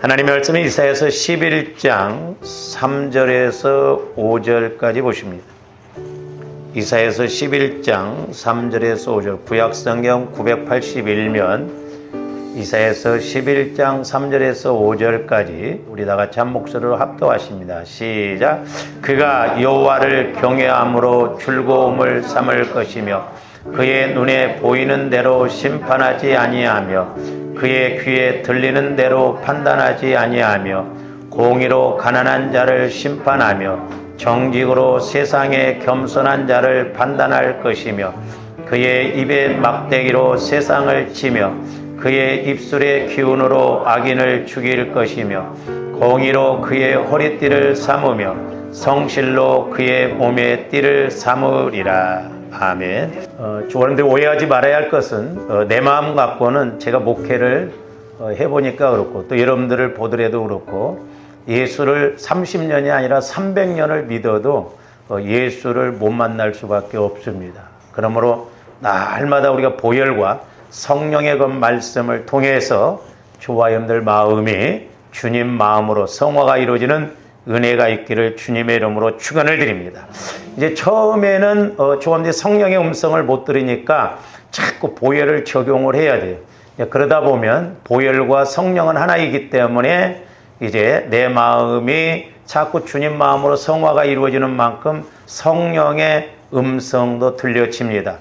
하나님의 말씀은 이사야서 11장 3절에서 5절까지 보십니다. 이사야서 11장 3절에서 5절, 구약성경 981면 이사야서 11장 3절에서 5절까지 우리 다 같이 한 목소리로 합독하십니다. 시작. 그가 여호와를 경외함으로 즐거움을 삼을 것이며 그의 눈에 보이는 대로 심판하지 아니하며 그의 귀에 들리는 대로 판단하지 아니하며 공의로 가난한 자를 심판하며 정직으로 세상에 겸손한 자를 판단할 것이며 그의 입의 막대기로 세상을 치며 그의 입술의 기운으로 악인을 죽일 것이며 공의로 그의 허리띠를 삼으며 성실로 그의 몸의 띠를 삼으리라. 아멘. 여러분들 오해하지 말아야 할 것은 내 마음 갖고는 제가 목회를 해보니까 그렇고 또 여러분들을 보더라도 그렇고 예수를 30년이 아니라 300년을 믿어도 예수를 못 만날 수밖에 없습니다. 그러므로 날마다 우리가 보혈과 성령의 그 말씀을 통해서 저와 여러분들 마음이 주님 마음으로 성화가 이루어지는 은혜가 있기를 주님의 이름으로 축원을 드립니다. 이제 처음에는 저와 성령의 음성을 못 들으니까 자꾸 보혈을 적용을 해야 돼요. 그러다 보면 보혈과 성령은 하나이기 때문에 이제 내 마음이 자꾸 주님 마음으로 성화가 이루어지는 만큼 성령의 음성도 들려집니다.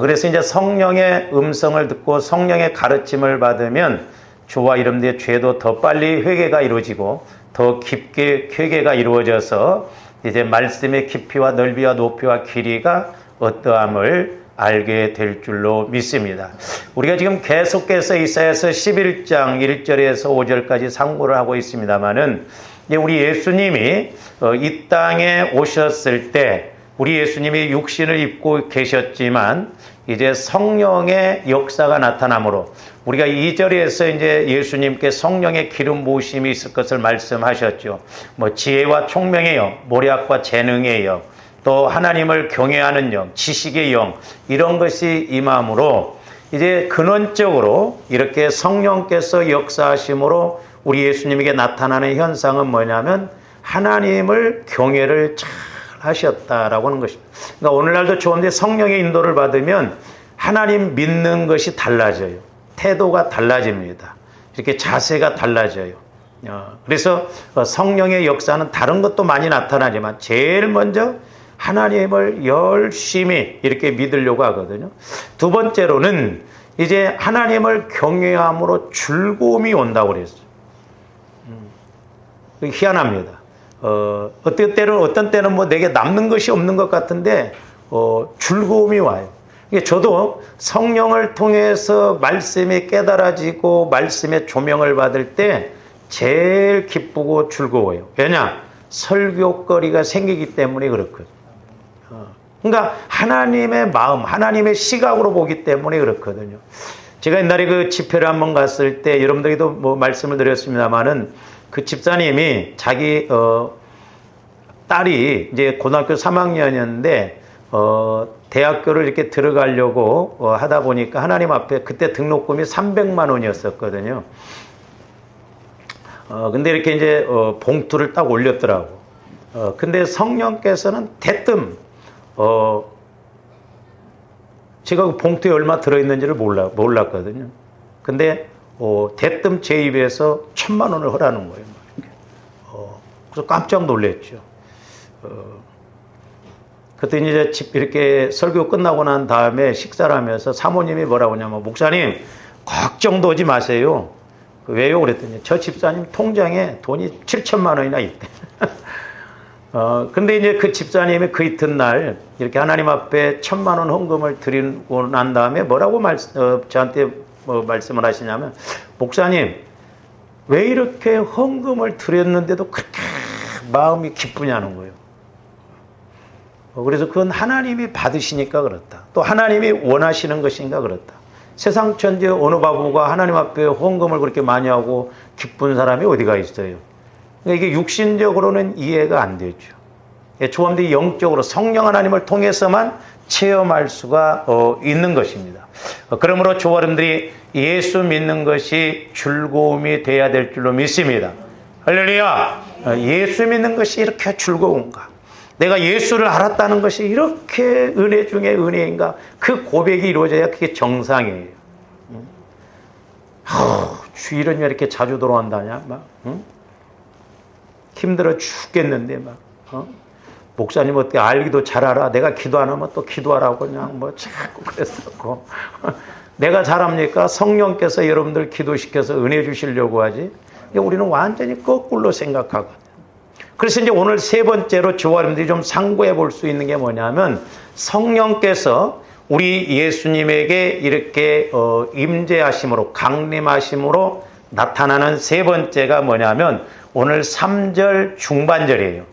그래서 이제 성령의 음성을 듣고 성령의 가르침을 받으면 저와 여러분들의 죄도 더 빨리 회개가 이루어지고 더 깊게 회개가 이루어져서 이제 말씀의 깊이와 넓이와 높이와 길이가 어떠함을 알게 될 줄로 믿습니다. 우리가 지금 계속해서 이사야서 11장 1절에서 5절까지 상고를 하고 있습니다만은 우리 예수님이 이 땅에 오셨을 때 우리 예수님이 육신을 입고 계셨지만 이제 성령의 역사가 나타나므로 우리가 2절에서 이제 예수님께 성령의 기름 부으심이 있을 것을 말씀하셨죠. 지혜와 총명의 영, 모략과 재능의 영, 또 하나님을 경외하는 영, 지식의 영, 이런 것이 임함으로 이제 근원적으로 이렇게 성령께서 역사하심으로 우리 예수님에게 나타나는 현상은 뭐냐면 하나님을 경외를 잘 하셨다라고 하는 것입니다. 그러니까 오늘날도 좋은데 성령의 인도를 받으면 하나님 믿는 것이 달라져요. 태도가 달라집니다. 이렇게 자세가 달라져요. 그래서 성령의 역사는 다른 것도 많이 나타나지만 제일 먼저 하나님을 열심히 이렇게 믿으려고 하거든요. 두 번째로는 이제 하나님을 경외함으로 즐거움이 온다고 그랬어요. 희한합니다. 어떤 때는 뭐 내게 남는 것이 없는 것 같은데 즐거움이 와요. 저도 성령을 통해서 말씀이 깨달아지고 말씀의 조명을 받을 때 제일 기쁘고 즐거워요. 왜냐? 설교거리가 생기기 때문에 그렇거든요. 그러니까 하나님의 마음, 하나님의 시각으로 보기 때문에 그렇거든요. 제가 옛날에 그 집회를 한번 갔을 때 여러분들에게도 뭐 말씀을 드렸습니다만은 그 집사님이 자기 딸이 이제 고등학교 3학년이었는데 대학교를 이렇게 들어가려고 하다 보니까 하나님 앞에 그때 등록금이 300만 원이었었거든요. 근데 이렇게 이제 봉투를 딱 올렸더라고. 근데 성령께서는 대뜸 제가 그 봉투에 얼마 들어있는지를 몰랐거든요. 근데 대뜸 제 입에서 1,000만 원을 허라는 거예요. 그래서 깜짝 놀랐죠. 그때 이제 이렇게 설교 끝나고 난 다음에 식사를 하면서 사모님이 뭐라고 하냐면, 목사님 걱정도 하지 마세요. 왜요? 그랬더니 저 집사님 통장에 돈이 7천만 원이나 있대. 근데 이제 그 집사님이 그 이튿날 이렇게 하나님 앞에 1,000만 원 헌금을 드리고 난 다음에 뭐라고 저한테 말씀을 하시냐면, 목사님 왜 이렇게 헌금을 드렸는데도 그렇게 마음이 기쁘냐는 거예요. 그래서 그건 하나님이 받으시니까 그렇다. 또 하나님이 원하시는 것인가 그렇다. 세상 천지 어느 바보가 하나님 앞에 헌금을 그렇게 많이 하고 기쁜 사람이 어디가 있어요. 그러니까 이게 육신적으로는 이해가 안 되죠. 조함들이 영적으로 성령 하나님을 통해서만 체험할 수가 있는 것입니다. 그러므로 저와 여러분들이 예수 믿는 것이 즐거움이 돼야 될 줄로 믿습니다. 할렐루야! 예수 믿는 것이 이렇게 즐거운가? 내가 예수를 알았다는 것이 이렇게 은혜 중에 은혜인가? 그 고백이 이루어져야 그게 정상이에요. 주일은 왜 이렇게 자주 돌아온다냐? 막, 응? 힘들어 죽겠는데, 막, 목사님 어떻게 알기도 잘 알아? 내가 기도 안 하면 또 기도하라고 그냥 뭐 자꾸 그랬었고. 내가 잘합니까? 성령께서 여러분들 기도시켜서 은혜 주시려고 하지. 우리는 완전히 거꾸로 생각하거든. 그래서 이제 오늘 세 번째로 저와 여러분들이 좀 상고해 볼 수 있는 게 뭐냐면 성령께서 우리 예수님에게 이렇게 임재하심으로 강림하심으로 나타나는 세 번째가 뭐냐면 오늘 3절 중반절이에요.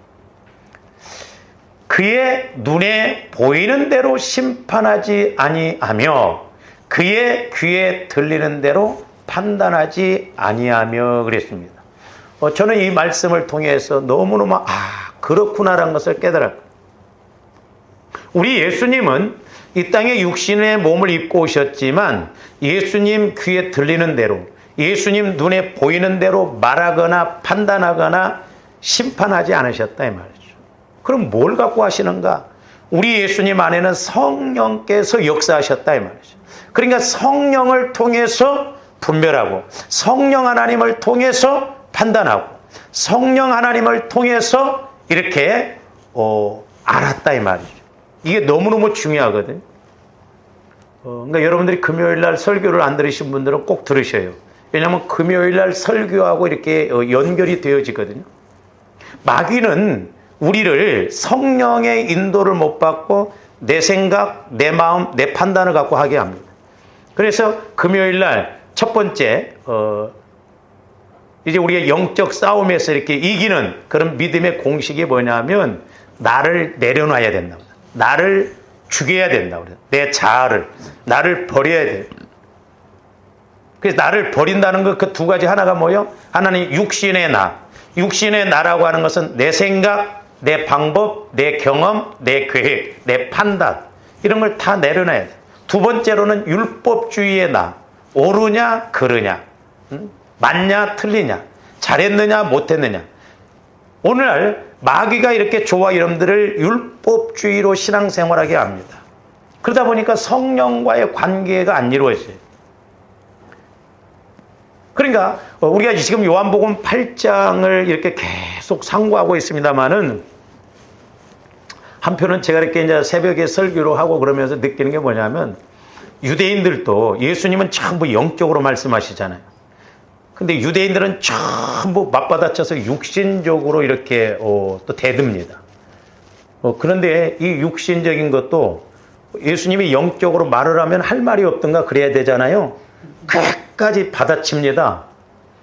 그의 눈에 보이는 대로 심판하지 아니하며 그의 귀에 들리는 대로 판단하지 아니하며 그랬습니다. 저는 이 말씀을 통해서 너무너무 그렇구나라는 것을 깨달았고, 우리 예수님은 이 땅에 육신의 몸을 입고 오셨지만 예수님 귀에 들리는 대로, 예수님 눈에 보이는 대로 말하거나 판단하거나 심판하지 않으셨다 이 말이죠. 그럼 뭘 갖고 하시는가? 우리 예수님 안에는 성령께서 역사하셨다 이 말이죠. 그러니까 성령을 통해서 분별하고 성령 하나님을 통해서 판단하고 성령 하나님을 통해서 이렇게 알았다 이 말이죠. 이게 너무너무 중요하거든요. 그러니까 여러분들이 금요일 날 설교를 안 들으신 분들은 꼭 들으셔요. 왜냐하면 금요일 날 설교하고 이렇게 연결이 되어지거든요. 마귀는 우리를 성령의 인도를 못 받고 내 생각, 내 마음, 내 판단을 갖고 하게 합니다. 그래서 금요일 날 첫 번째 이제 우리가 영적 싸움에서 이렇게 이기는 그런 믿음의 공식이 뭐냐면 나를 내려놔야 된다. 나를 죽여야 된다. 내 자아를, 나를 버려야 돼. 그래서 나를 버린다는 것 그 두 가지 하나가 뭐예요? 하나는 육신의 나. 육신의 나라고 하는 것은 내 생각, 내 방법, 내 경험, 내 계획, 내 판단 이런 걸 다 내려놔야 돼. 두 번째로는 율법주의의 나. 옳으냐 그르냐, 맞냐 틀리냐, 잘했느냐 못했느냐. 오늘 마귀가 이렇게 저와 여러분들을 율법주의로 신앙생활하게 합니다. 그러다 보니까 성령과의 관계가 안 이루어져요. 그러니까 우리가 지금 요한복음 8장을 이렇게 계속 상고하고 있습니다만은 한편은 제가 이렇게 이제 새벽에 설교를 하고 그러면서 느끼는 게 뭐냐면 유대인들도 예수님은 전부 영적으로 말씀하시잖아요. 근데 유대인들은 전부 맞받아쳐서 육신적으로 이렇게 또 대듭니다. 그런데 이 육신적인 것도 예수님이 영적으로 말을 하면 할 말이 없던가 그래야 되잖아요. 끝까지 받아칩니다.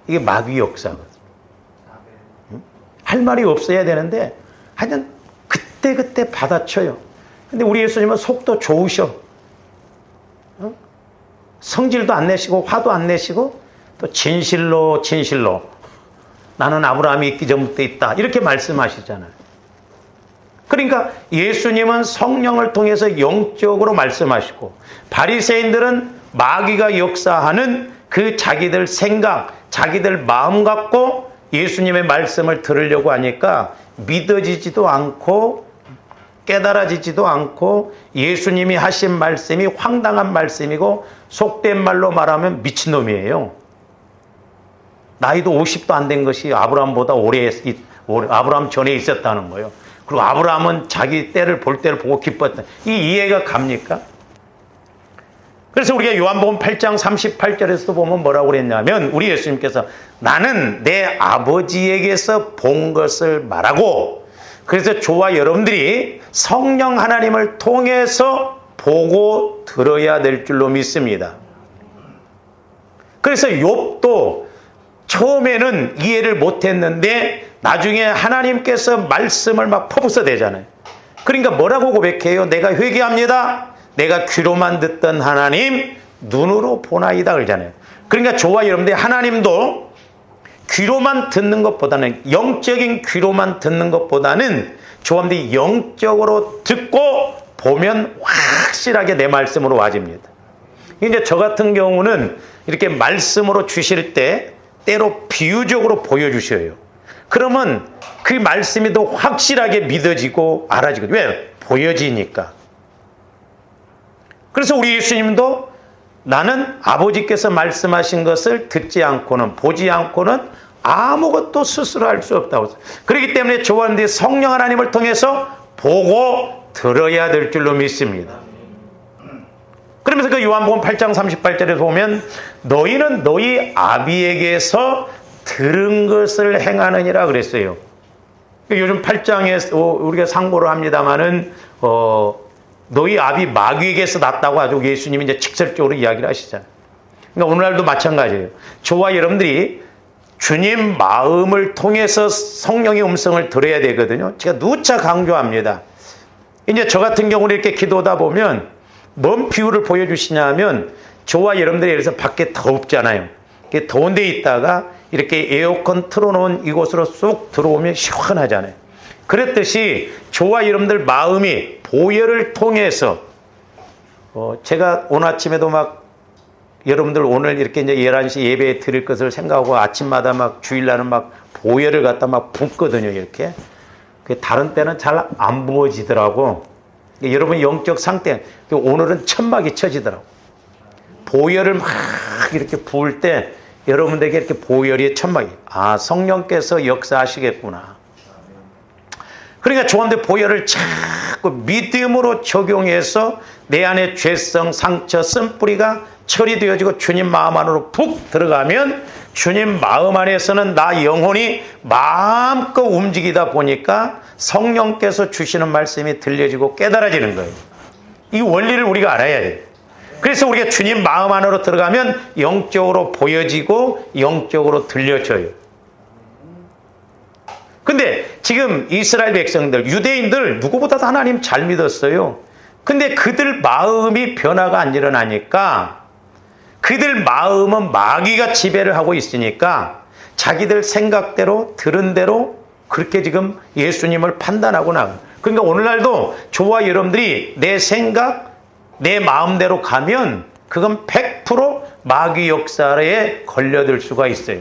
이게 마귀 역사거든요. 할 말이 없어야 되는데 하여튼 그때 받아쳐요. 근데 우리 예수님은 속도 좋으셔. 성질도 안 내시고 화도 안 내시고 또 진실로 나는 아브라함이 있기 전부터 있다 이렇게 말씀하시잖아요. 그러니까 예수님은 성령을 통해서 영적으로 말씀하시고 바리새인들은 마귀가 역사하는 그 자기들 생각, 자기들 마음 갖고 예수님의 말씀을 들으려고 하니까 믿어지지도 않고 깨달아지지도 않고 예수님이 하신 말씀이 황당한 말씀이고 속된 말로 말하면 미친놈이에요. 나이도 50도 안 된 것이 아브라함보다 아브라함 전에 있었다는 거예요. 그리고 아브라함은 자기 때를 볼 때를 보고 기뻤다. 이 이해가 갑니까? 그래서 우리가 요한복음 8장 38절에서도 보면 뭐라고 그랬냐면 우리 예수님께서 나는 내 아버지에게서 본 것을 말하고, 그래서 저와 여러분들이 성령 하나님을 통해서 보고 들어야 될 줄로 믿습니다. 그래서 욥도 처음에는 이해를 못했는데 나중에 하나님께서 말씀을 막 퍼부어 대잖아요. 그러니까 뭐라고 고백해요? 내가 회개합니다. 내가 귀로만 듣던 하나님 눈으로 보나이다 그러잖아요. 그러니까 저와 여러분들이 하나님도 귀로만 듣는 것보다는, 영적인 귀로만 듣는 것보다는 저와 여러분들이 영적으로 듣고 보면 확실하게 내 말씀으로 와집니다. 이제 저 같은 경우는 이렇게 말씀으로 주실 때 때로 비유적으로 보여주셔요. 그러면 그 말씀이 더 확실하게 믿어지고 알아지거든요. 왜? 보여지니까. 그래서 우리 예수님도 나는 아버지께서 말씀하신 것을 듣지 않고는, 보지 않고는 아무것도 스스로 할 수 없다고 했어요. 그렇기 때문에 조언들이 성령 하나님을 통해서 보고 들어야 될 줄로 믿습니다. 그러면서 그 요한복음 8장 38절에 보면 너희는 너희 아비에게서 들은 것을 행하느니라 그랬어요. 요즘 8장에 우리가 상고를 합니다마는 너희 아비 마귀에게서 났다고 아주 예수님이 이제 직설적으로 이야기를 하시잖아요. 그러니까 오늘날도 마찬가지예요. 저와 여러분들이 주님 마음을 통해서 성령의 음성을 들어야 되거든요. 제가 누차 강조합니다. 이제 저 같은 경우는 이렇게 기도하다 보면 뭔 비유를 보여주시냐면 저와 여러분들이 그래서 밖에 덥잖아요. 더운 데 있다가 이렇게 에어컨 틀어놓은 이곳으로 쏙 들어오면 시원하잖아요. 그랬듯이 저와 여러분들 마음이 보혈을 통해서 제가 오늘 아침에도 막 여러분들 오늘 이렇게 이제 11시 예배 드릴 것을 생각하고 아침마다 막 주일날은 막 보혈을 갖다 막 붓거든요. 이렇게. 다른 때는 잘 안 부어지더라고. 여러분 영적 상태, 오늘은 천막이 쳐지더라고. 보혈을 막 이렇게 부을 때 여러분들에게 이렇게 보혈이 천막이, 아, 성령께서 역사하시겠구나. 그러니까 저한테 보혈을 자꾸 믿음으로 적용해서 내 안에 죄성, 상처, 쓴뿌리가 처리되어지고 주님 마음 안으로 푹 들어가면 주님 마음 안에서는 나 영혼이 마음껏 움직이다 보니까 성령께서 주시는 말씀이 들려지고 깨달아지는 거예요. 이 원리를 우리가 알아야 돼요. 그래서 우리가 주님 마음 안으로 들어가면 영적으로 보여지고 영적으로 들려져요. 근데 지금 이스라엘 백성들, 유대인들 누구보다도 하나님 잘 믿었어요. 근데 그들 마음이 변화가 안 일어나니까 그들 마음은 마귀가 지배를 하고 있으니까 자기들 생각대로 들은 대로 그렇게 지금 예수님을 판단하고 나가요. 그러니까 오늘날도 저와 여러분들이 내 생각, 내 마음대로 가면 그건 100% 마귀 역사에 걸려들 수가 있어요.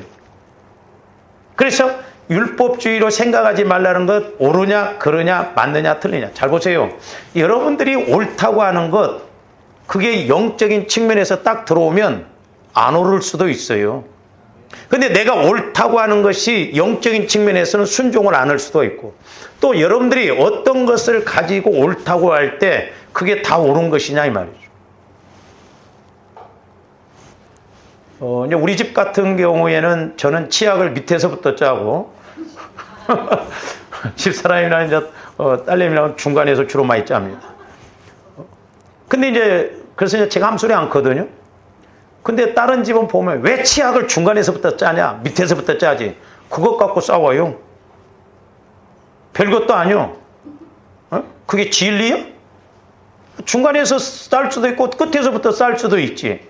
그래서 율법주의로 생각하지 말라는 것 옳으냐 그르냐 맞느냐 틀리냐. 잘 보세요. 여러분들이 옳다고 하는 것 그게 영적인 측면에서 딱 들어오면 안 오를 수도 있어요. 근데 내가 옳다고 하는 것이 영적인 측면에서는 순종을 안 할 수도 있고 또 여러분들이 어떤 것을 가지고 옳다고 할 때 그게 다 옳은 것이냐 이 말이죠. 이제 우리 집 같은 경우에는 저는 치약을 밑에서부터 짜고 집사람이나 이제 딸내미랑 중간에서 주로 많이 짭니다. 근데 이제 그래서 이제 제가 함소리 않거든요. 근데 다른 집은 보면 왜 치약을 중간에서부터 짜냐? 밑에서부터 짜지. 그것 갖고 싸워요. 별것도 아니요. 그게 진리야? 중간에서 쌀 수도 있고 끝에서부터 쌀 수도 있지.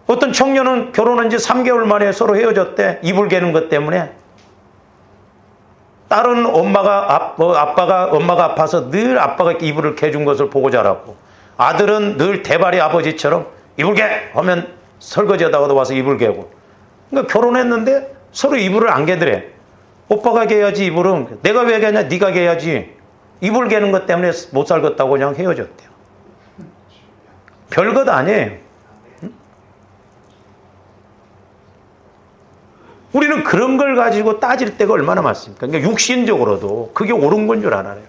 어떤 청년은 결혼한 지 3개월 만에 서로 헤어졌대. 이불 개는 것 때문에. 딸은 엄마가 아파서 늘 아빠가 이불을 개준 것을 보고 자랐고 아들은 늘 대발이 아버지처럼 이불 개 하면 설거지하다가도 와서 이불 개고. 그러니까 결혼했는데 서로 이불을 안 개더래. 오빠가 개야지 이불은. 내가 왜 개냐? 네가 개야지. 이불 개는 것 때문에 못 살겠다고 그냥 헤어졌대요. 별것 아니에요. 우리는 그런 걸 가지고 따질 때가 얼마나 많습니까? 그러니까 육신적으로도 그게 옳은 건 줄 알아요.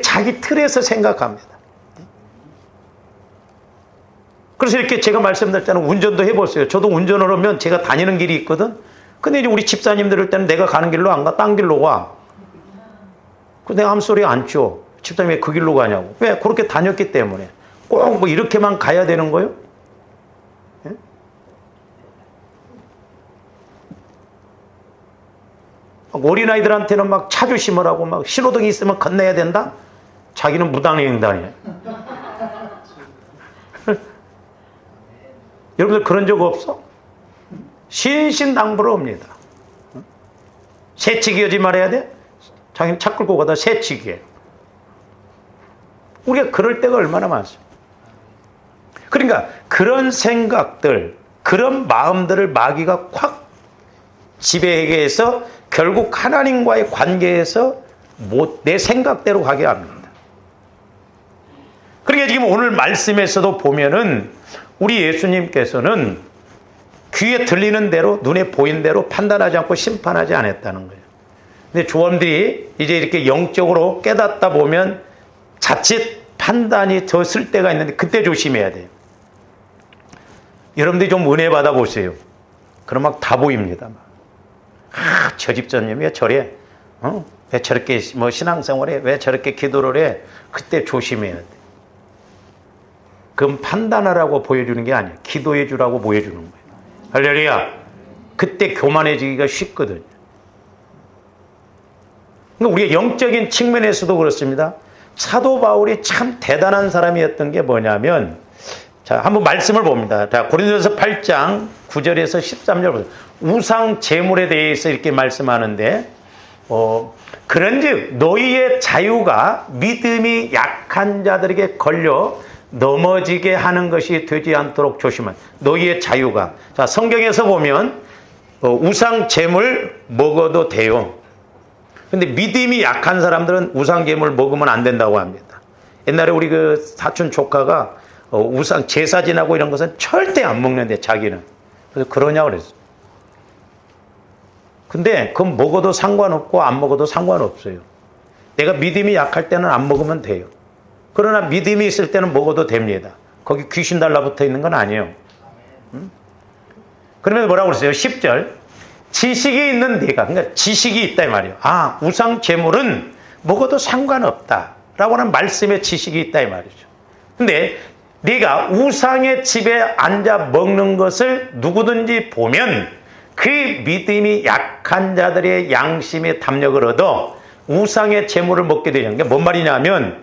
자기 틀에서 생각합니다. 그래서 이렇게 제가 말씀드렸잖아요. 운전도 해보세요. 저도 운전을 하면 제가 다니는 길이 있거든. 근데 이제 우리 집사님들 할 때는 내가 가는 길로 안 가. 딴 길로 가. 내가 함소리 안 쳐. 집사님이 왜 그 길로 가냐고. 왜? 그렇게 다녔기 때문에. 꼭 뭐 이렇게만 가야 되는 거예요? 어린아이들한테는 막 차 조심하라고 막 신호등이 있으면 건너야 된다? 자기는 무단횡단이에요. 여러분들 그런 적 없어? 신신당부를 합니다. 새치기 하지 말아야 돼? 자기는 차 끌고 가다 새치기예요. 우리가 그럴 때가 얼마나 많습니까? 그러니까 그런 생각들, 그런 마음들을 마귀가 콱 지배하게 해서 결국 하나님과의 관계에서 내 생각대로 가게 합니다. 그러니까 지금 오늘 말씀에서도 보면은 우리 예수님께서는 귀에 들리는 대로, 눈에 보이는 대로 판단하지 않고 심판하지 않았다는 거예요. 근데 조원들이 이제 이렇게 영적으로 깨닫다 보면 자칫 판단이 더 쓸 때가 있는데 그때 조심해야 돼요. 여러분들이 좀 은혜 받아보세요. 그럼 막 다 보입니다. 저 집사님이 왜 저래? 왜 저렇게 신앙생활에 왜 저렇게 기도를 해? 그때 조심해야 돼. 그건 판단하라고 보여주는 게 아니에요. 기도해 주라고 보여주는 거예요. 할렐루야. 그때 교만해지기가 쉽거든요. 그러니까 우리가 영적인 측면에서도 그렇습니다. 사도 바울이 참 대단한 사람이었던 게 뭐냐면, 자, 한번 말씀을 봅니다. 자, 고린도서 8장 9절에서 13절 보세요. 우상 제물에 대해서 이렇게 말씀하는데, 그런즉 너희의 자유가 믿음이 약한 자들에게 걸려 넘어지게 하는 것이 되지 않도록 조심한 너희의 자유가. 자, 성경에서 보면 우상 제물 먹어도 돼요. 근데 믿음이 약한 사람들은 우상 제물 먹으면 안 된다고 합니다. 옛날에 우리 그 사촌 조카가 우상 제사 지나고 이런 것은 절대 안 먹는데 자기는. 그래서 그러냐고 그랬어요. 근데 그건 먹어도 상관없고 안 먹어도 상관없어요. 내가 믿음이 약할 때는 안 먹으면 돼요. 그러나 믿음이 있을 때는 먹어도 됩니다. 거기 귀신 달라붙어 있는 건 아니에요. 그러면 뭐라고 그랬어요? 10절. 지식이 있는 네가, 그러니까 지식이 있다 이 말이에요. 아, 우상 제물은 먹어도 상관없다 라고 하는 말씀에 지식이 있다 이 말이죠. 근데 네가 우상의 집에 앉아 먹는 것을 누구든지 보면 그 믿음이 약한 자들의 양심의 담력을 얻어 우상의 제물을 먹게 되는 게 뭔 말이냐면,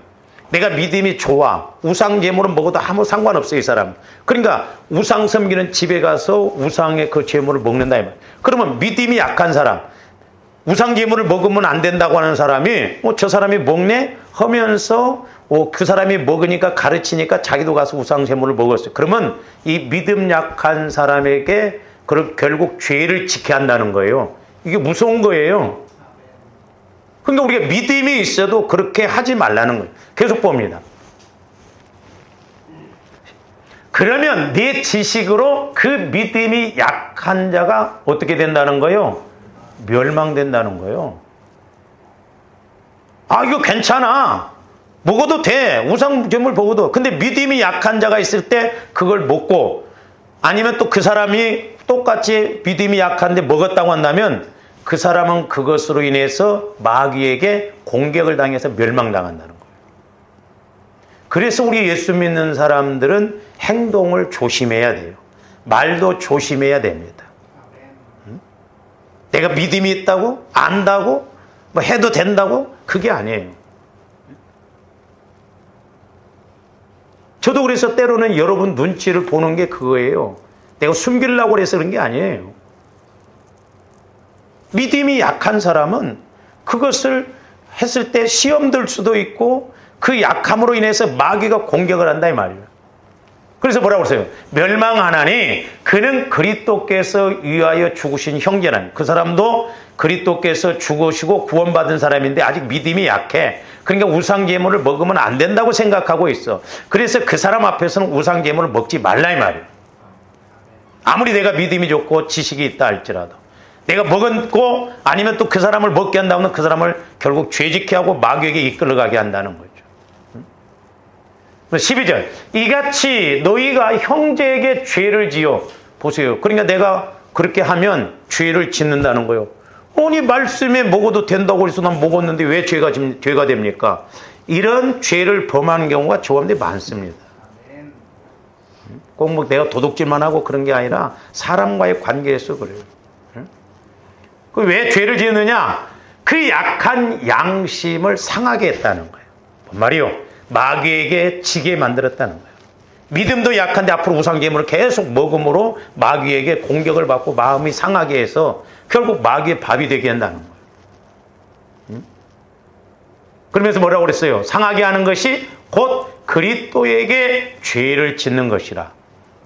내가 믿음이 좋아. 우상 제물은 먹어도 아무 상관없어요, 이 사람. 그러니까 우상 섬기는 집에 가서 우상의 그 제물을 먹는다 이 말. 그러면 믿음이 약한 사람, 우상 제물을 먹으면 안 된다고 하는 사람이 저 사람이 먹네 하면서 그 사람이 먹으니까 가르치니까 자기도 가서 우상 제물을 먹었어요. 그러면 이 믿음 약한 사람에게 결국 죄를 지켜야 한다는 거예요. 이게 무서운 거예요. 그러니까 우리가 믿음이 있어도 그렇게 하지 말라는 거예요. 계속 봅니다. 그러면 네 지식으로 그 믿음이 약한 자가 어떻게 된다는 거예요? 멸망된다는 거예요. 아, 이거 괜찮아. 먹어도 돼. 우상제물 먹어도. 근데 믿음이 약한 자가 있을 때 그걸 먹고, 아니면 또 그 사람이 똑같이 믿음이 약한데 먹었다고 한다면 그 사람은 그것으로 인해서 마귀에게 공격을 당해서 멸망당한다는 거예요. 그래서 우리 예수 믿는 사람들은 행동을 조심해야 돼요. 말도 조심해야 됩니다. 내가 믿음이 있다고? 안다고? 뭐 해도 된다고? 그게 아니에요. 저도 그래서 때로는 여러분 눈치를 보는 게 그거예요. 내가 숨기려고 해서 그런 게 아니에요. 믿음이 약한 사람은 그것을 했을 때 시험 들 수도 있고 그 약함으로 인해서 마귀가 공격을 한다 이 말이에요. 그래서 뭐라고 그러세요? 멸망하나니 그는 그리스도께서 위하여 죽으신 형제라니. 그 사람도 그리스도께서 죽으시고 구원받은 사람인데 아직 믿음이 약해. 그러니까 우상제물을 먹으면 안 된다고 생각하고 있어. 그래서 그 사람 앞에서는 우상제물을 먹지 말라 이 말이에요. 아무리 내가 믿음이 좋고 지식이 있다 할지라도. 내가 먹었고 아니면 또 그 사람을 먹게 한다면 그 사람을 결국 죄짓게 하고 마귀에게 이끌어가게 한다는 거죠. 12절. 이같이 너희가 형제에게 죄를 지어. 보세요. 그러니까 내가 그렇게 하면 죄를 짓는다는 거예요. 아니 말씀에 먹어도 된다고 해서 난 먹었는데 왜 죄가 됩니까? 이런 죄를 범하는 경우가 조합들이 많습니다. 꼭 뭐 내가 도둑질만 하고 그런 게 아니라 사람과의 관계에서 그래요. 왜 죄를 지었느냐? 그 약한 양심을 상하게 했다는 거예요. 뭔 말이요? 마귀에게 지게 만들었다는 거예요. 믿음도 약한데 앞으로 우상제물을 계속 먹음으로 마귀에게 공격을 받고 마음이 상하게 해서 결국 마귀의 밥이 되게 한다는 거예요. 그러면서 뭐라고 그랬어요? 상하게 하는 것이 곧 그리스도에게 죄를 짓는 것이라.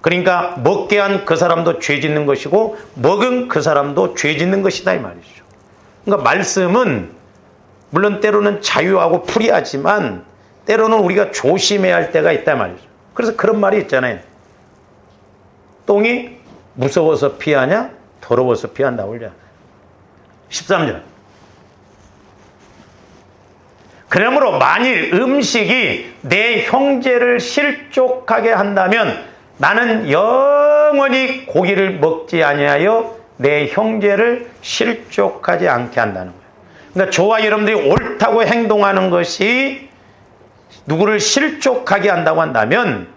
그러니까 먹게 한 그 사람도 죄 짓는 것이고 먹은 그 사람도 죄 짓는 것이다 이 말이죠. 그러니까 말씀은 물론 때로는 자유하고 프리하지만 때로는 우리가 조심해야 할 때가 있다 말이죠. 그래서 그런 말이 있잖아요. 똥이 무서워서 피하냐? 더러워서 피한다고 그러잖아요. 13절. 그러므로 만일 음식이 내 형제를 실족하게 한다면 나는 영원히 고기를 먹지 아니하여 내 형제를 실족하지 않게 한다는 거예요. 그러니까 저와 여러분들이 옳다고 행동하는 것이 누구를 실족하게 한다고 한다면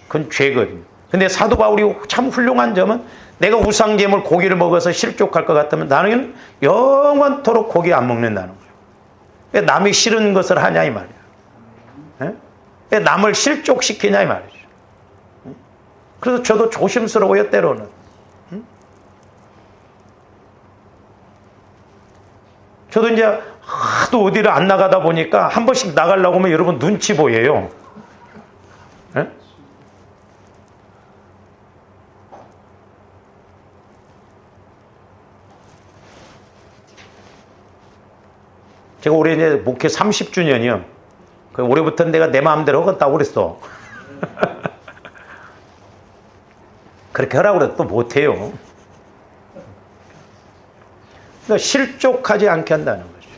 그건 죄거든요. 근데 사도 바울이 참 훌륭한 점은 내가 우상제물 고기를 먹어서 실족할 것 같으면 나는 영원토록 고기 안 먹는다는 거예요. 왜 남이 싫은 것을 하냐 이 말이에요. 예? 왜 남을 실족시키냐 이 말이죠. 그래서 저도 조심스러워요 때로는. 저도 이제 하도 어디를 안 나가다 보니까 한 번씩 나가려고 하면 여러분 눈치 보여요. 예? 제가 올해 이제 목회 30주년이요. 올해부터는 내가 내 마음대로 하겠다고 그랬어. 그렇게 하라고 그래도 또 못해요. 그러니까 실족하지 않게 한다는 거죠.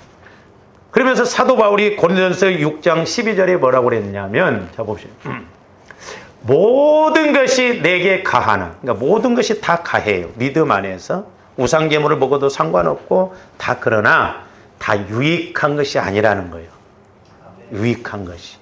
그러면서 사도 바울이 고린도전서 6장 12절에 뭐라고 그랬냐면, 자 봅시다. 모든 것이 내게 가하나. 그러니까 모든 것이 다 가해요. 믿음 안에서. 우상제물을 먹어도 상관없고 다 그러나 다 유익한 것이 아니라는 거예요. 유익한 것이.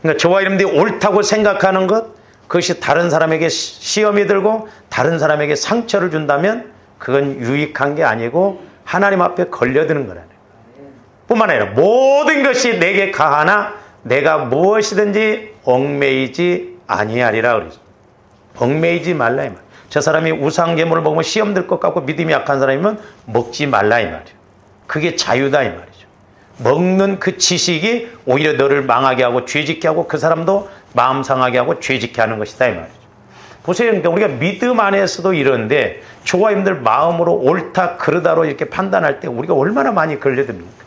그러니까 저와 여러분들이 옳다고 생각하는 것, 그것이 다른 사람에게 시험이 들고 다른 사람에게 상처를 준다면 그건 유익한 게 아니고 하나님 앞에 걸려드는 거라는 거예요. 뿐만 아니라 모든 것이 내게 가하나 내가 무엇이든지 얽매이지 아니하리라 그랬어요. 얽매이지 말라 이 말이에요. 저 사람이 우상제물을 먹으면 시험 들 것 같고 믿음이 약한 사람이면 먹지 말라 이 말이에요. 그게 자유다 이 말이죠. 먹는 그 지식이 오히려 너를 망하게 하고 죄짓게 하고 그 사람도 마음 상하게 하고 죄짓게 하는 것이다 이 말이죠. 보세요. 그러니까 우리가 믿음 안에서도 이런데 저와 여러분들 마음으로 옳다 그르다로 이렇게 판단할 때 우리가 얼마나 많이 걸려듭니까?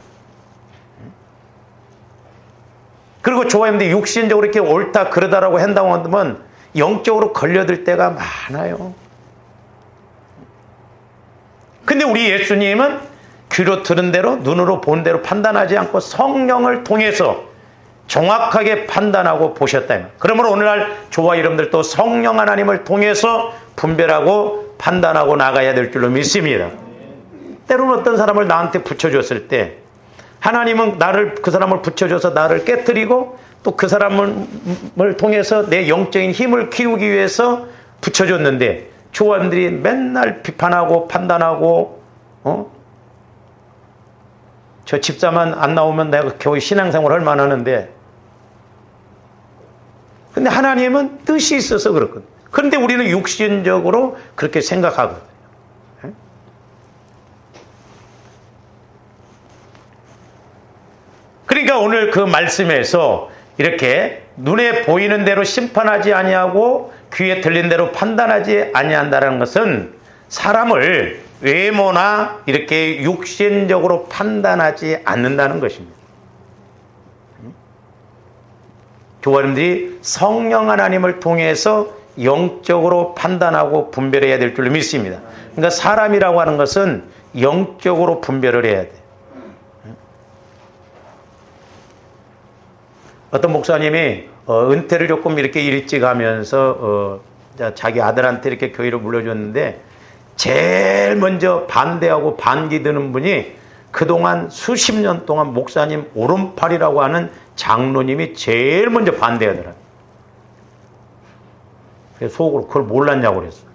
그리고 저와 여러분들 육신적으로 이렇게 옳다 그르다라고 한다고 하면 영적으로 걸려들 때가 많아요. 근데 우리 예수님은 귀로 들은 대로 눈으로 본 대로 판단하지 않고 성령을 통해서 정확하게 판단하고 보셨다. 그러므로 오늘날 저와 여러분들도 성령 하나님을 통해서 분별하고 판단하고 나가야 될 줄로 믿습니다. 때로는 어떤 사람을 나한테 붙여줬을 때 하나님은 그 사람을 붙여줘서 나를 깨뜨리고 또 그 사람을 통해서 내 영적인 힘을 키우기 위해서 붙여줬는데 저와 여러분들이 맨날 비판하고 판단하고 저 집사만 안 나오면 내가 겨우 신앙생활 얼마나 하는데. 근데 하나님은 뜻이 있어서 그렇거든요. 그런데 우리는 육신적으로 그렇게 생각하거든요. 그러니까 오늘 그 말씀에서 이렇게 눈에 보이는 대로 심판하지 아니하고 귀에 들린 대로 판단하지 아니한다는 것은 사람을 외모나 이렇게 육신적으로 판단하지 않는다는 것입니다. 교우님들이 성령 하나님을 통해서 영적으로 판단하고 분별해야 될 줄로 믿습니다. 그러니까 사람이라고 하는 것은 영적으로 분별을 해야 돼요. 어떤 목사님이 은퇴를 조금 이렇게 일찍 하면서 자기 아들한테 이렇게 교회를 물려줬는데 제일 먼저 반대하고 반기드는 분이 그동안 수십 년 동안 목사님 오른팔이라고 하는 장로님이 제일 먼저 반대하더라고요. 그래서 속으로 그걸 몰랐냐고 그랬어요.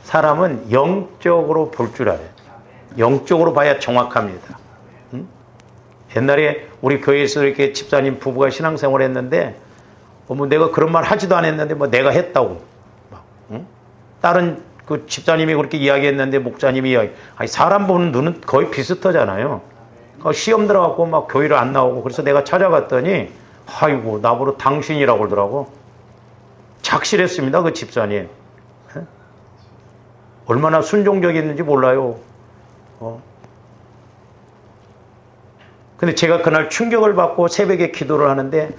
사람은 영적으로 볼 줄 알아요. 영적으로 봐야 정확합니다. 옛날에 우리 교회에서 이렇게 집사님 부부가 신앙생활을 했는데 뭐 내가 그런 말 하지도 않았는데 뭐 내가 했다고 다른 그 집사님이 그렇게 이야기했는데 목사님이 아니 사람 보는 눈은 거의 비슷하잖아요. 시험 들어갖고 막 교회를 안 나오고, 그래서 내가 찾아갔더니 아이고 나보고 당신이라고 그러더라고. 착실했습니다 그 집사님. 얼마나 순종적이었는지 몰라요. 근데 제가 그날 충격을 받고 새벽에 기도를 하는데,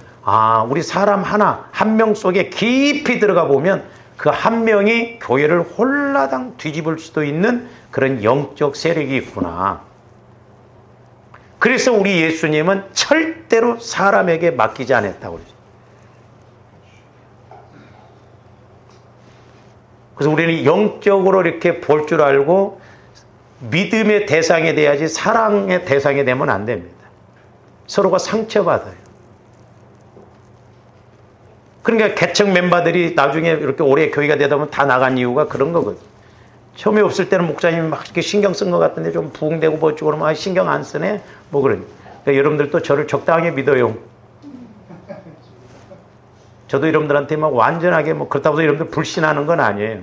우리 사람 한 명 속에 깊이 들어가 보면 그 한 명이 교회를 홀라당 뒤집을 수도 있는 그런 영적 세력이 있구나. 그래서 우리 예수님은 절대로 사람에게 맡기지 않았다고 그러죠. 그래서 우리는 영적으로 이렇게 볼 줄 알고 믿음의 대상이 돼야지 사랑의 대상이 되면 안 됩니다. 서로가 상처받아요. 그러니까 개척 멤버들이 나중에 이렇게 오래 교회가 되다 보면 다 나간 이유가 그런 거거든요. 처음에 없을 때는 목사님이 막 이렇게 신경 쓴 것 같은데 좀 부흥되고 뭐 어쩌고 그러면 신경 안 쓰네? 뭐 그러니. 그러니까 여러분들도 저를 적당히 믿어요. 저도 여러분들한테 막 완전하게 뭐 그렇다고 해서 여러분들 불신하는 건 아니에요.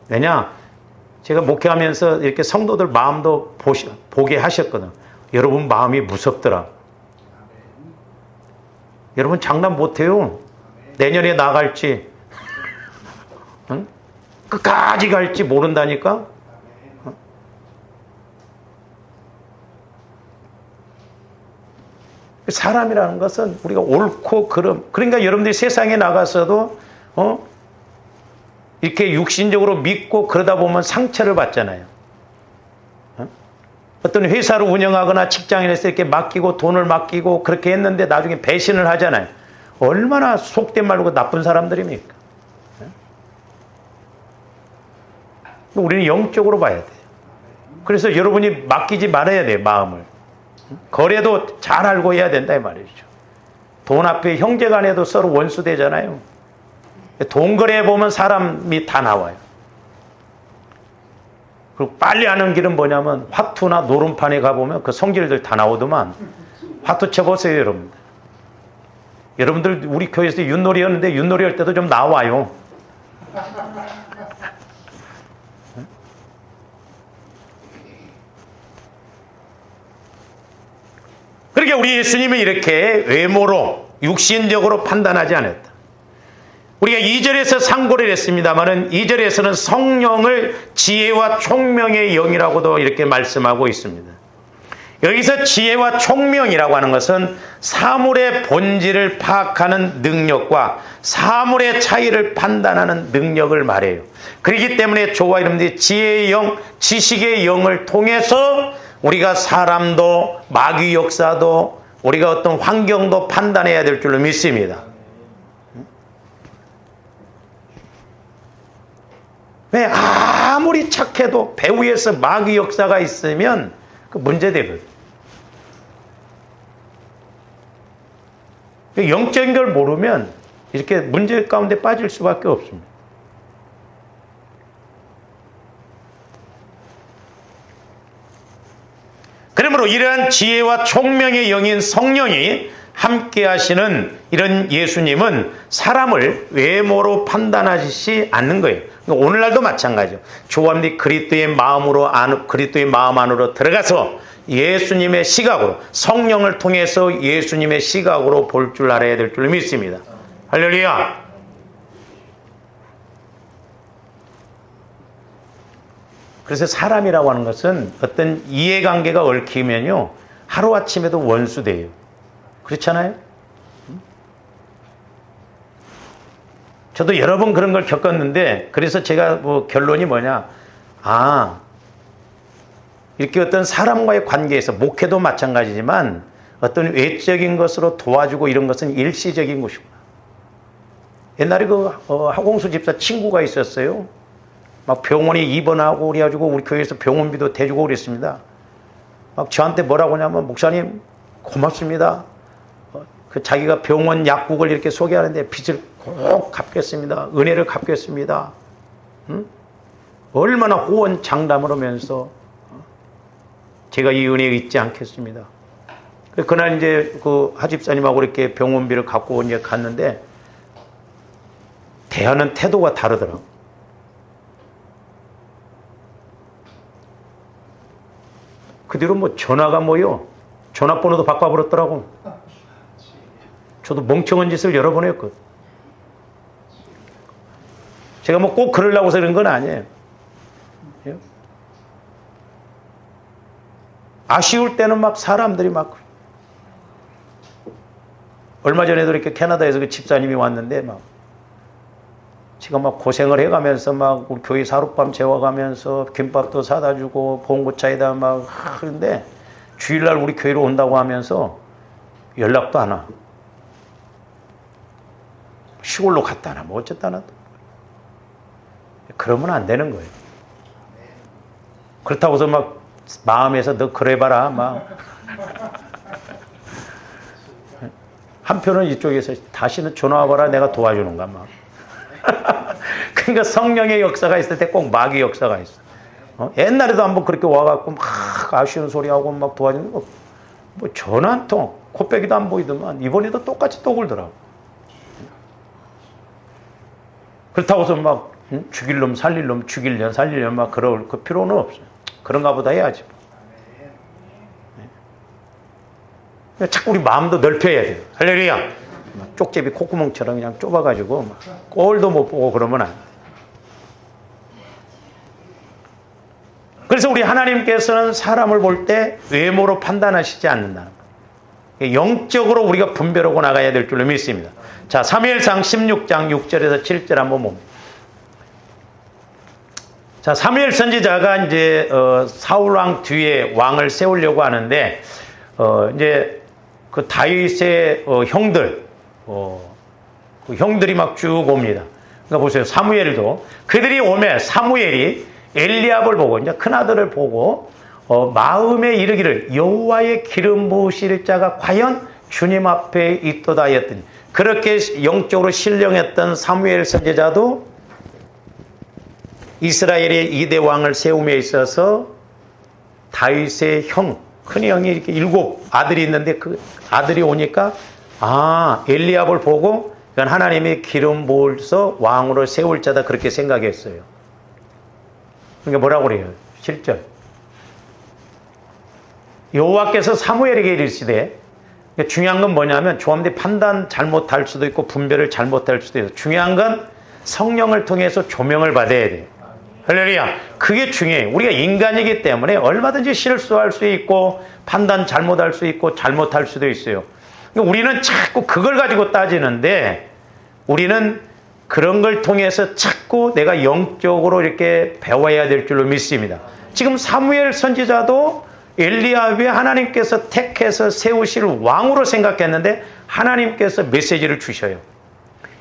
왜냐? 제가 목회하면서 이렇게 성도들 마음도 보게 하셨거든. 여러분 마음이 무섭더라. 여러분 장난 못해요. 내년에 나갈지, 응? 끝까지 갈지 모른다니까. 사람이라는 것은 우리가 옳고 그름. 그러니까 여러분들이 세상에 나가서도 이렇게 육신적으로 믿고 그러다 보면 상처를 받잖아요. 어떤 회사를 운영하거나 직장인에서 이렇게 맡기고 돈을 맡기고 그렇게 했는데 나중에 배신을 하잖아요. 얼마나 속된 말로 나쁜 사람들입니까? 우리는 영적으로 봐야 돼요. 그래서 여러분이 맡기지 말아야 돼요, 마음을. 거래도 잘 알고 해야 된다 이 말이죠. 돈 앞에 형제간에도 서로 원수 되잖아요. 돈 거래해 보면 사람이 다 나와요. 그리고 빨리 하는 길은 뭐냐면 화투나 노름판에 가보면 그 성질들 다 나오더만. 화투 쳐보세요 여러분들. 여러분들 우리 교회에서 윷놀이 하는데 윷놀이 할 때도 좀 나와요. 그러니까 우리 예수님은 이렇게 외모로 육신적으로 판단하지 않았다. 우리가 2절에서 상고를 했습니다마는 2절에서는 성령을 지혜와 총명의 영이라고도 이렇게 말씀하고 있습니다. 여기서 지혜와 총명이라고 하는 것은 사물의 본질을 파악하는 능력과 사물의 차이를 판단하는 능력을 말해요. 그렇기 때문에 저와 여러분들이 지혜의 영, 지식의 영을 통해서 우리가 사람도 마귀 역사도 우리가 어떤 환경도 판단해야 될 줄로 믿습니다. 왜 아무리 착해도 배후에서 마귀 역사가 있으면 그 문제되거든요. 영적인 걸 모르면 이렇게 문제 가운데 빠질 수밖에 없습니다. 그러므로 이러한 지혜와 총명의 영인 성령이 함께 하시는 이런 예수님은 사람을 외모로 판단하시지 않는 거예요. 오늘날도 마찬가지죠. 조합이 그리스도의 마음 안으로 들어가서 예수님의 시각으로 성령을 통해서 예수님의 시각으로 볼 줄 알아야 될 줄 믿습니다. 할렐루야. 그래서 사람이라고 하는 것은 어떤 이해관계가 얽히면요 하루아침에도 원수돼요. 그렇잖아요? 저도 여러 번 그런 걸 겪었는데, 그래서 제가 뭐 결론이 뭐냐, 이렇게 어떤 사람과의 관계에서, 목회도 마찬가지지만 어떤 외적인 것으로 도와주고 이런 것은 일시적인 것이구나. 옛날에 그 하공수 집사 친구가 있었어요. 막 병원에 입원하고 그래가지고 우리 교회에서 병원비도 대주고 그랬습니다. 막 저한테 뭐라고 하냐면, 목사님 고맙습니다. 그 자기가 병원 약국을 이렇게 소개하는데 빚을 꼭 갚겠습니다. 은혜를 갚겠습니다. 응? 얼마나 호언장담을 하면서 제가 이 은혜에 잊지 않겠습니다. 그날 이제 그 하집사님하고 이렇게 병원비를 갖고 이제 갔는데 대하는 태도가 다르더라고. 그 뒤로 뭐 전화가 뭐요. 전화번호도 바꿔버렸더라고. 저도 멍청한 짓을 여러 번 했거든. 제가 뭐 꼭 그러려고 그런 건 아니에요. 아쉬울 때는 막 사람들이 막 얼마 전에도 이렇게 캐나다에서 그 집사님이 왔는데 막 제가 막 고생을 해가면서 막 우리 교회 하룻밤 재워가면서 김밥도 사다 주고 봉고차에다 막 하는데 주일날 우리 교회로 온다고 하면서 연락도 안 와. 시골로 갔다나 뭐 어쨌다나. 그러면 안 되는 거예요. 그렇다고 해서 막 마음에서 너 그래봐라 막. 한편은 이쪽에서 다시는 전화 와봐라 내가 도와주는가 막. 그러니까 성령의 역사가 있을 때 꼭 마귀의 역사가 있어. 옛날에도 한번 그렇게 와갖고 막 아쉬운 소리하고 막 도와주는 거. 뭐 전화 한 통, 코빼기도 안 보이더만 이번에도 똑같이 또 굴더라고. 그렇다고 해서 막 죽일 놈 살릴 놈 죽일 년 살릴 년 막 그럴 그 필요는 없어요. 그런가 보다 해야지. 자꾸 우리 마음도 넓혀야 돼요. 할렐루야. 쪽제비 콧구멍처럼 그냥 좁아가지고 막 꼴도 못 보고 그러면 안 돼. 그래서 우리 하나님께서는 사람을 볼 때 외모로 판단하시지 않는다는 거예요. 영적으로 우리가 분별하고 나가야 될 줄로 믿습니다. 자, 사무엘상 16장 6절에서 7절 한번 봅니다. 자, 사무엘 선지자가 이제 사울 왕 뒤에 왕을 세우려고 하는데 이제 그 다윗의 형들 그 형들이 막 쭉 옵니다. 그러니까 보세요. 사무엘도 그들이 오면 사무엘이 엘리압을 보고 이제 큰아들을 보고 마음에 이르기를 여호와의 기름 부으실 자가 과연 주님 앞에 있도다 하였더니 그렇게 영적으로 신령했던 사무엘 선지자도 이스라엘의 2대 왕을 세움에 있어서 다윗의 형, 큰 형이 이렇게 7 아들이 있는데 그 아들이 오니까 엘리압을 보고 이건 하나님이 기름 부어서 왕으로 세울 자다 그렇게 생각했어요. 그러니까 뭐라고 그래요? 7절. 여호와께서 사무엘에게 이르시되 중요한 건 뭐냐면 조합대 판단 잘못할 수도 있고 분별을 잘못할 수도 있어요. 중요한 건 성령을 통해서 조명을 받아야 돼요. 할렐루야. 그게 중요해요. 우리가 인간이기 때문에 얼마든지 실수할 수 있고 판단 잘못할 수 있고 잘못할 수도 있어요. 우리는 자꾸 그걸 가지고 따지는데 우리는 그런 걸 통해서 자꾸 내가 영적으로 이렇게 배워야 될 줄로 믿습니다. 지금 사무엘 선지자도 엘리야베 하나님께서 택해서 세우실 왕으로 생각했는데 하나님께서 메시지를 주셔요.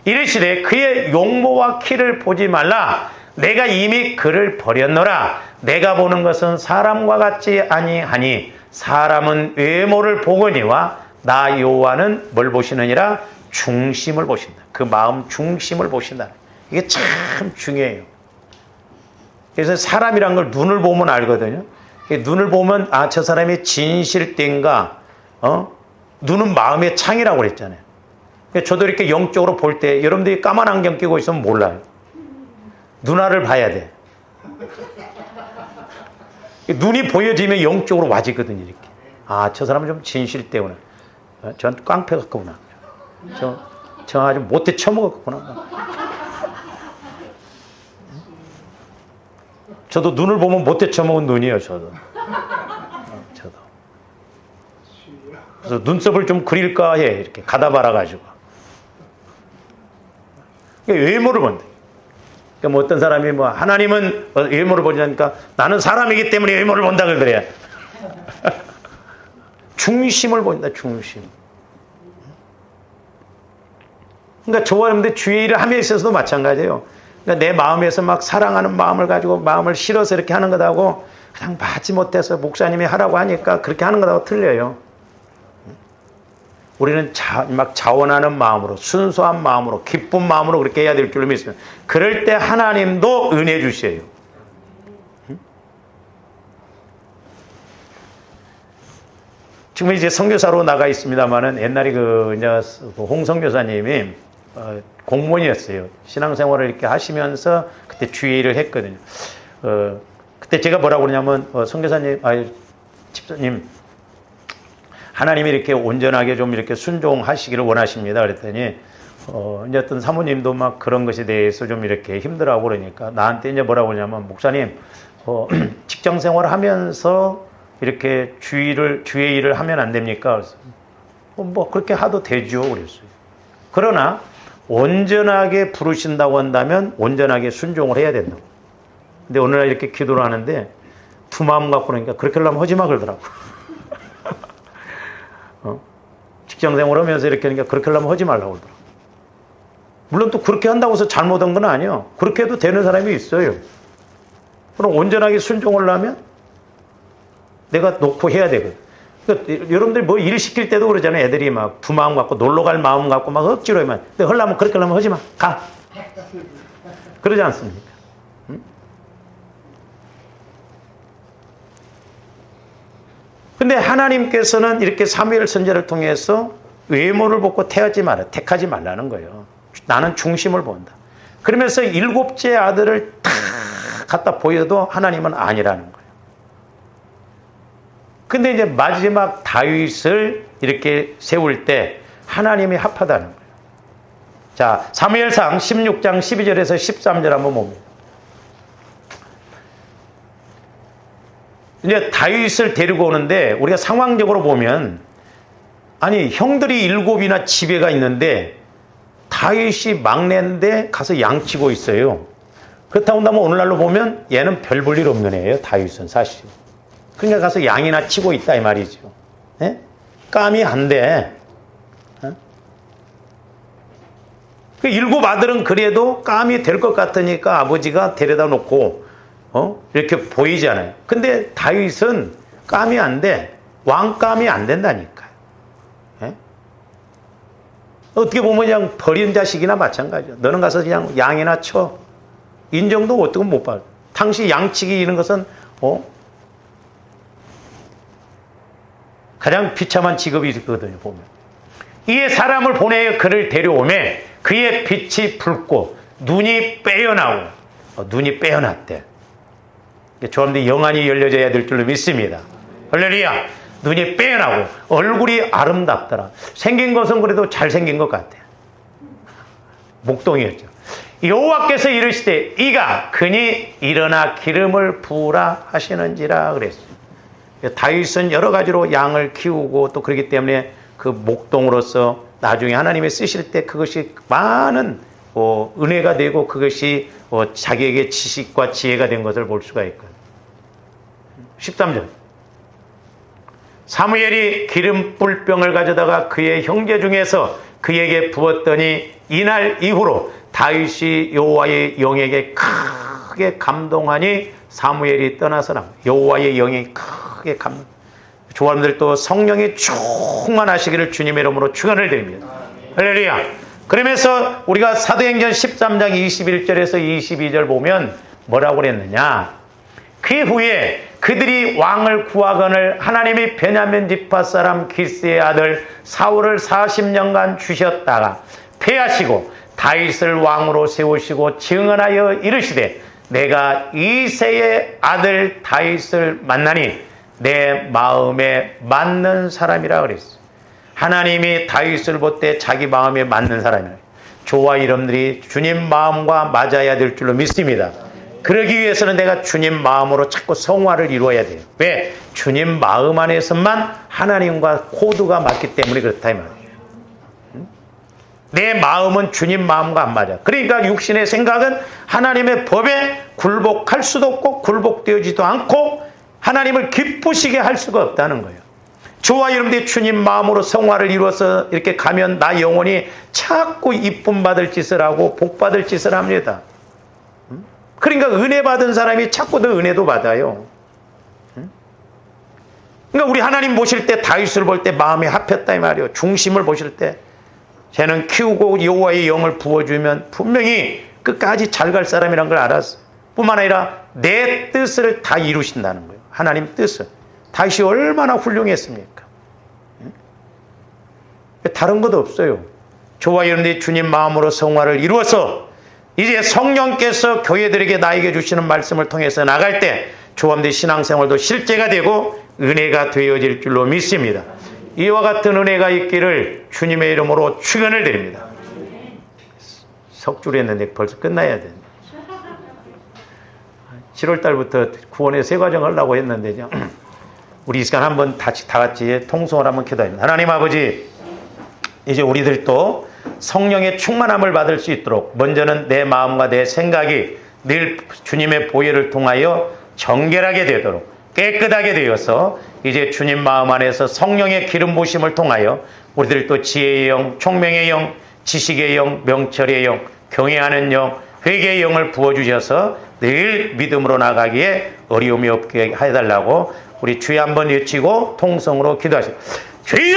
이르시되 그의 용모와 키를 보지 말라. 내가 이미 그를 버렸노라. 내가 보는 것은 사람과 같지 아니하니 사람은 외모를 보거니와 나 여호와는 뭘 보시느니라? 중심을 보신다. 그 마음 중심을 보신다. 이게 참 중요해요. 그래서 사람이란 걸 눈을 보면 알거든요. 눈을 보면 저 사람이 진실된가? 눈은 마음의 창이라고 그랬잖아요. 저도 이렇게 영적으로 볼 때 여러분들이 까만 안경 끼고 있으면 몰라요. 눈알을 봐야 돼. 눈이 보여지면 영적으로 와지거든요. 이렇게. 저 사람은 좀 진실되구나. 전 깡패 같구나. 저 아주 못해 처먹었구나. 저도 눈을 보면 못해 처먹은 눈이에요. 저도. 그래서 눈썹을 좀 그릴까 해. 이렇게 가다 말아가지고. 외모를 본다. 그러니까 뭐 어떤 사람이 뭐 하나님은 외모를 보자니까 나는 사람이기 때문에 외모를 본다 그래야. 중심을 본다. 중심. 그러니까 저와 여러분들 주의 일을 함에 있어서도 마찬가지예요. 그러니까 내 마음에서 막 사랑하는 마음을 가지고 마음을 실어서 이렇게 하는 것하고 그냥 받지 못해서 목사님이 하라고 하니까 그렇게 하는 것하고 틀려요. 우리는 막 자원하는 마음으로 순수한 마음으로 기쁜 마음으로 그렇게 해야 될 줄로 믿습니다. 그럴 때 하나님도 은혜 주셔요. 지금 이제 선교사로 나가 있습니다만은 옛날에 홍 선교사님이 공무원이었어요. 신앙생활을 이렇게 하시면서 그때 주의 일을 했거든요. 그때 제가 뭐라고 그러냐면 선교사님 집사님, 하나님이 이렇게 온전하게 좀 이렇게 순종하시기를 원하십니다. 그랬더니, 이제 어떤 사모님도 막 그런 것에 대해서 좀 이렇게 힘들어하고 그러니까 나한테 이제 뭐라고 하냐면, 목사님, 직장 생활 하면서 이렇게 주의 일을 하면 안 됩니까? 그래서 뭐 그렇게 하도 되죠. 그랬어요. 그러나 온전하게 부르신다고 한다면 온전하게 순종을 해야 된다고. 근데 오늘날 이렇게 기도를 하는데 두 마음 갖고 그러니까 그렇게 하려면 하지 마 그러더라고. 직장 생활 하면서 이렇게 하니까 그렇게 하려면 하지 말라고 그러더라고. 물론 또 그렇게 한다고 해서 잘못한 건 아니에요. 그렇게 해도 되는 사람이 있어요. 그럼 온전하게 순종을 하면 내가 놓고 해야 되거든. 그러니까 여러분들이 뭐 일 시킬 때도 그러잖아요. 애들이 막 두 마음 갖고 놀러 갈 마음 갖고 막 억지로 하면, 근데 하려면 그렇게 하려면 하지 마. 가. 그러지 않습니까? 응? 근데 하나님께서는 이렇게 사무엘 선지자를 통해서 외모를 보고 택하지 말라는 거예요. 나는 중심을 본다. 그러면서 7째 아들을 탁 갖다 보여도 하나님은 아니라는 거예요. 근데 이제 마지막 다윗을 이렇게 세울 때 하나님이 합하다는 거예요. 자, 사무엘상 16장 12절에서 13절 한번 봅니다. 이제 다윗을 데리고 오는데 우리가 상황적으로 보면 아니 형들이 7이나 집에가 있는데 다윗이 막내인데 가서 양치고 있어요. 그렇다고 한다면 오늘날로 보면 얘는 별 볼 일 없는 애예요. 다윗은 사실. 그러니까 가서 양이나 치고 있다 이 말이죠. 네? 감이 안 돼. 그 7 아들은 그래도 감이 될 것 같으니까 아버지가 데려다 놓고 이렇게 보이잖아요. 근데 다윗은 감이 안 돼. 왕감이 안 된다니까요. 네? 어떻게 보면 그냥 버린 자식이나 마찬가지죠. 너는 가서 그냥 양이나 쳐. 인정도 어떻게 못 받아. 당시 양치기 이런 것은 가장 비참한 직업이 있거든요. 보면 이에 사람을 보내어 그를 데려오매 그의 빛이 붉고 눈이 빼어나고 눈이 빼어났대. 저한테 영안이 열려져야 될 줄로 믿습니다. 할렐루야. 눈이 빼어나고 얼굴이 아름답더라. 생긴 것은 그래도 잘생긴 것 같아. 목동이었죠. 여호와께서 이르시되 이가 그니 일어나 기름을 부으라 하시는지라 그랬어요. 다윗은 여러 가지로 양을 키우고 또 그렇기 때문에 그 목동으로서 나중에 하나님이 쓰실 때 그것이 많은 은혜가 되고 그것이 자기에게 지식과 지혜가 된 것을 볼 수가 있거든요. 13절 사무엘이 기름 뿔병을 가져다가 그의 형제 중에서 그에게 부었더니 이날 이후로 다윗이 여호와의 영에게 크게 감동하니 사무엘이 떠나서라. 여호와의 영이 크게 감동. 조합들도 성령이 충만하시기를 주님의 이름으로 축원을 드립니다. 할렐루야. 그러면서 우리가 사도행전 13장 21절에서 22절 보면 뭐라고 그랬느냐. 그 후에 그들이 왕을 구하거늘 하나님이 베냐민 지파 사람 기스의 아들 사울을 40년간 주셨다가 패하시고 다윗을 왕으로 세우시고 증언하여 이르시되 내가 이새의 아들 다윗을 만나니 내 마음에 맞는 사람이라 그랬어요. 하나님이 다윗을 볼 때 자기 마음에 맞는 사람이에요. 저와 여러분들이 주님 마음과 맞아야 될 줄로 믿습니다. 그러기 위해서는 내가 주님 마음으로 자꾸 성화를 이루어야 돼요. 왜? 주님 마음 안에서만 하나님과 코드가 맞기 때문에 그렇다 이 말이에요. 내 마음은 주님 마음과 안 맞아. 그러니까 육신의 생각은 하나님의 법에 굴복할 수도 없고 굴복되어지도 않고 하나님을 기쁘시게 할 수가 없다는 거예요. 저와 여러분들이 주님 마음으로 성화를 이루어서 이렇게 가면 나 영혼이 자꾸 이쁨 받을 짓을 하고 복 받을 짓을 합니다. 그러니까 은혜 받은 사람이 자꾸 더 은혜도 받아요. 그러니까 우리 하나님 보실 때 다윗을 볼 때 마음이 합했다 이 말이에요. 중심을 보실 때 쟤는 키우고 여호와의 영을 부어주면 분명히 끝까지 잘 갈 사람이란 걸 알았어요. 뿐만 아니라 내 뜻을 다 이루신다는 거예요. 하나님 뜻을. 다윗이 얼마나 훌륭했습니까? 다른 것도 없어요. 저와 여러분들이 주님 마음으로 성화를 이루어서 이제 성령께서 교회들에게 나에게 주시는 말씀을 통해서 나갈 때 저와 여러분들의 신앙생활도 실제가 되고 은혜가 되어질 줄로 믿습니다. 이와 같은 은혜가 있기를 주님의 이름으로 축원을 드립니다. 석주를 했는데 벌써 끝나야 돼. 7월 달부터 구원의 새 과정 하려고 했는데 우리 이 시간 한번 다 같이 통성을 한번 기도합니다. 하나님 아버지, 이제 우리들도 성령의 충만함을 받을 수 있도록 먼저는 내 마음과 내 생각이 늘 주님의 보혈을 통하여 정결하게 되도록 깨끗하게 되어서 이제 주님 마음 안에서 성령의 기름 부으심을 통하여 우리들도 지혜의 영, 총명의 영, 지식의 영, 명철의 영, 경외하는 영, 회개의 영을 부어주셔서 늘 믿음으로 나가기에 어려움이 없게 해달라고 우리 주여 한번 외치고 통성으로 기도하시죠. 주여!